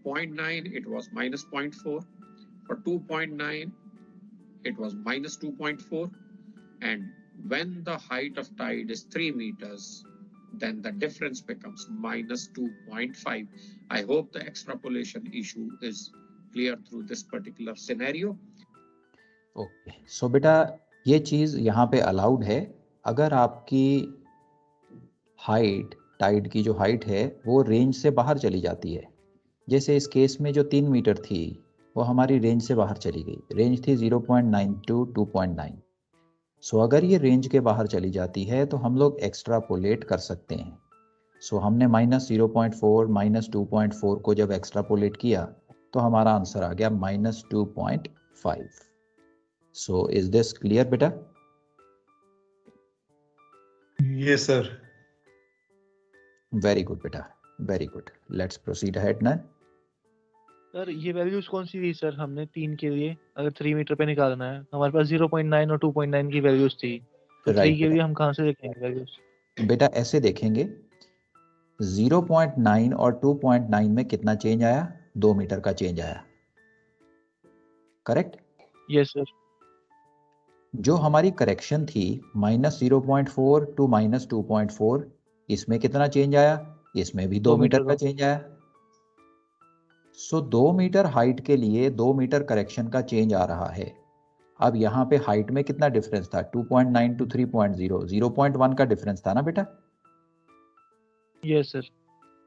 0.9, it was minus 0.4. For 2.9, it was minus 2.4. And when the height of tide is 3 meters, then the difference becomes minus 2.5. I hope the extrapolation issue is clear through this particular scenario. Okay so बेटा ये चीज़ यहाँ पे allowed है अगर आपकी height Tide की जो height है वो रेंज से बाहर चली जाती है। जैसे इस केस में जो 3 मीटर थी वो हमारी रेंज से बाहर चली गई। रेंज थी 0.9 to 2.9। सो अगर ये रेंज के बाहर चली जाती है तो हम लोग एक्स्ट्रापोलेट कर सकते हैं। सो हमने माइनस 0.4 माइनस 2.4 को जब एक्स्ट्रापोलेट किया तो हमारा आंसर आ गया minus 2.5। So is this clear बेटा? Yes sir. वेरी गुड बेटा, very good. Let's proceed ahead now. Sir ये वैल्यूज कौन सी थी सर? हमने 3 के लिए अगर 3 मीटर पे निकालना है, हमारे पास 0.9 और 2.9 की वैल्यूज थी, तो 3 के लिए हम कहाँ से देखेंगे वैल्यूज? बेटा ऐसे देखेंगे 0.9 और 2.9 में कितना चेंज आया? 2 मीटर का चेंज आया, करेक्ट? Yes sir. जो हमारी करेक्शन थी माइनस 0.4 टू माइनस 2.4, इसमें कितना चेंज आया? इसमें भी 2 मीटर का चेंज आया। सो 2 मीटर हाइट के लिए 2 मीटर करेक्शन का चेंज आ रहा है। अब यहाँ पे हाइट में कितना डिफरेंस था? 2.9 टू 3.0, 0.1 का डिफरेंस था ना बेटा? Yes sir.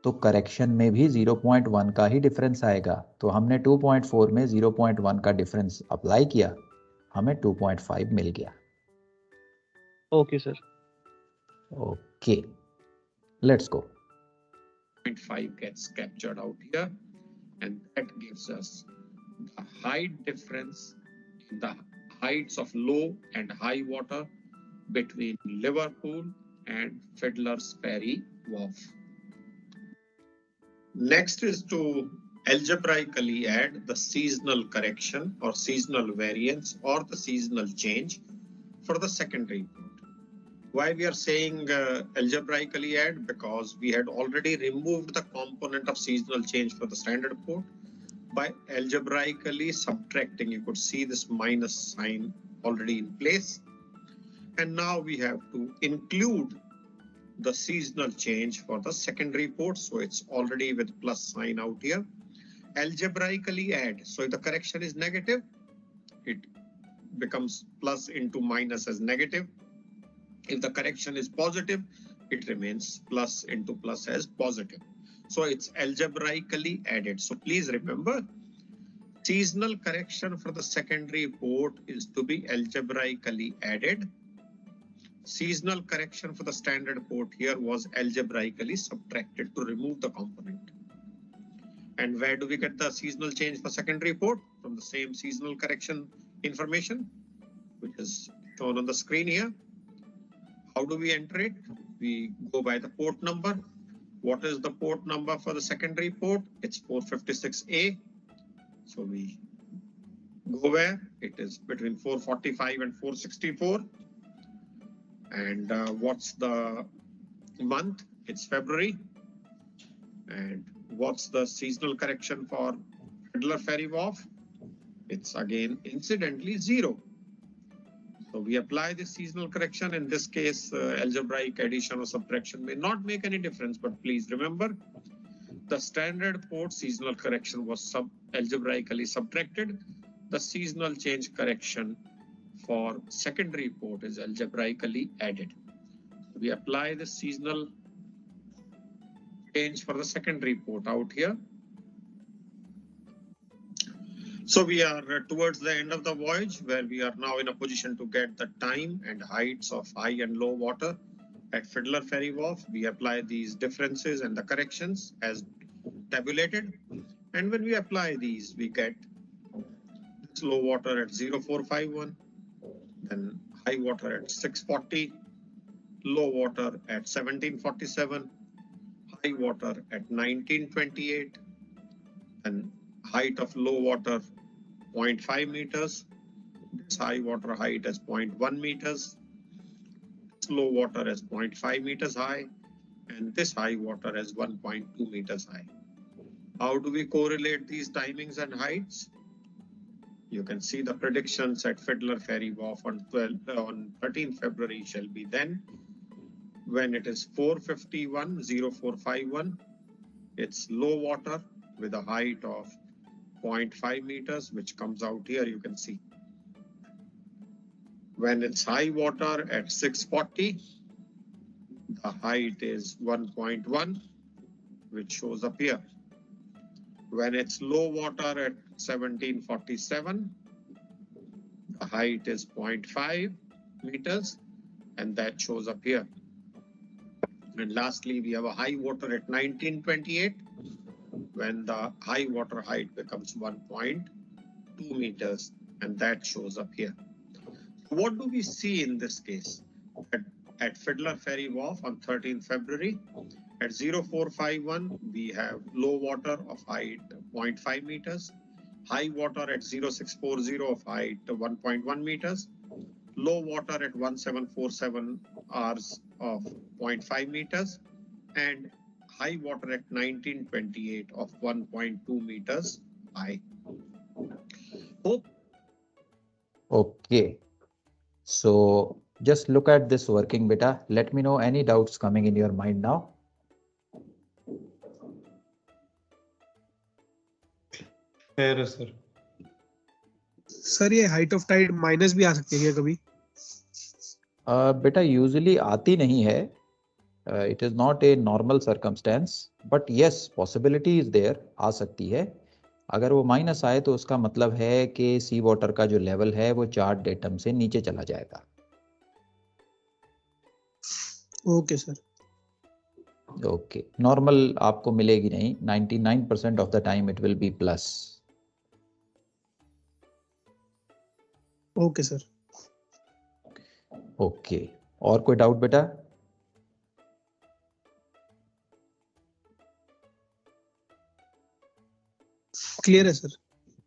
तो करेक्शन में भी 0.1 का ही डिफरेंस आएगा। तो हमने 2.4 में 0.1 का डिफरेंस अप्लाई किया, हमें 2.5 मिल गया। Okay sir. Okay, let's go. 0.5 gets captured out here, and that gives us the height difference in the heights of low and high water between Liverpool and Fiddler's Ferry Wharf. Next is to algebraically add the seasonal correction or seasonal variance or the seasonal change for the secondary port. Why we are saying algebraically add? Because we had already removed the component of seasonal change for the standard port. By algebraically subtracting, you could see this minus sign already in place. And now we have to include the seasonal change for the secondary port. So it's already with plus sign out here. Algebraically add. So if the correction is negative, it becomes plus into minus as negative. If the correction is positive, it remains plus into plus as positive. So it's algebraically added. So please remember, seasonal correction for the secondary port is to be algebraically added. Seasonal correction for the standard port here was algebraically subtracted to remove the component. And where do we get the seasonal change for secondary port? From the same seasonal correction information, which is shown on the screen here. How do we enter it? We go by the port number. What is the port number for the secondary port? It's 456A. So we go where? It is between 445 and 464. And what's the month? It's February. And what's the seasonal correction for Fiddler Ferry Wharf? It's again incidentally 0. So we apply this seasonal correction. In this case, algebraic addition or subtraction may not make any difference, but please remember, The standard port seasonal correction was algebraically subtracted. The seasonal change correction for secondary port is algebraically added. We apply the seasonal change for the secondary port out here. So we are towards the end of the voyage, where we are now in a position to get the time and heights of high and low water at Fiddler Ferry Wharf. We apply these differences and the corrections as tabulated. And when we apply these, we get this low water at 0451, then high water at 640, low water at 1747, high water at 1928, and height of low water 0.5 meters. This high water height is 0.1 meters. This low water is 0.5 meters high, and this high water is 1.2 meters high. How do we correlate these timings and heights? You can see the predictions at Fiddler Ferry Wharf on 13 February shall be then. When it is 451, 0451, it's low water with a height of 0.5 meters, which comes out here, you can see. When it's high water at 640, the height is 1.1, which shows up here. When it's low water at 1747, the height is 0.5 meters, and that shows up here. And lastly, we have a high water at 1928, when the high water height becomes 1.2 meters, and that shows up here. What do we see in this case? At Fiddler Ferry Wharf on 13 February, at 0451, we have low water of height 0.5 meters, high water at 0640 of height 1.1 meters, low water at 1747 hours of 0.5 meters, and high water at 1928 of 1.2 meters high. Okay. So just look at this working, beta. Let me know any doubts coming in your mind now. है sir sir ये height of Tide minus भी आ सकती है क्या कभी? बेटा usually आती नहीं है. It is not a normal circumstance, but yes possibility is there, आ सकती है. अगर वो माइनस आए तो उसका मतलब है कि सी वाटर का जो लेवल है वो चार्ट डेटम से नीचे चला जाएगा. Okay sir. ओके, नॉर्मल आपको मिलेगी नहीं. 99% of the time it will be plus. Okay sir. Okay, और कोई डाउट बेटा? क्लियर है sir.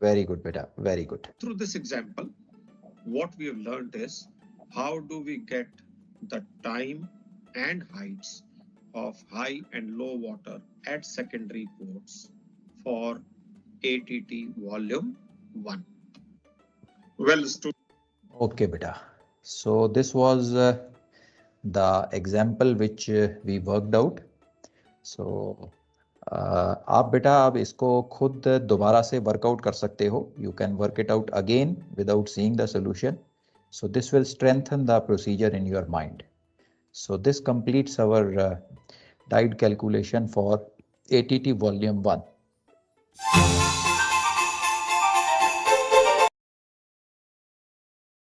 Very good, beta. Very good. Through this example, what we have learned is how do we get the time and heights of high and low water at secondary ports for ATT Volume 1. Well, Okay, beta. So this was the example which we worked out. So आप बेटा अब इसको खुद दोबारा से workout कर सकते हो. You can work it out again without seeing the solution. So this will strengthen the procedure in your mind. So this completes our tide calculation for ATT Volume 1.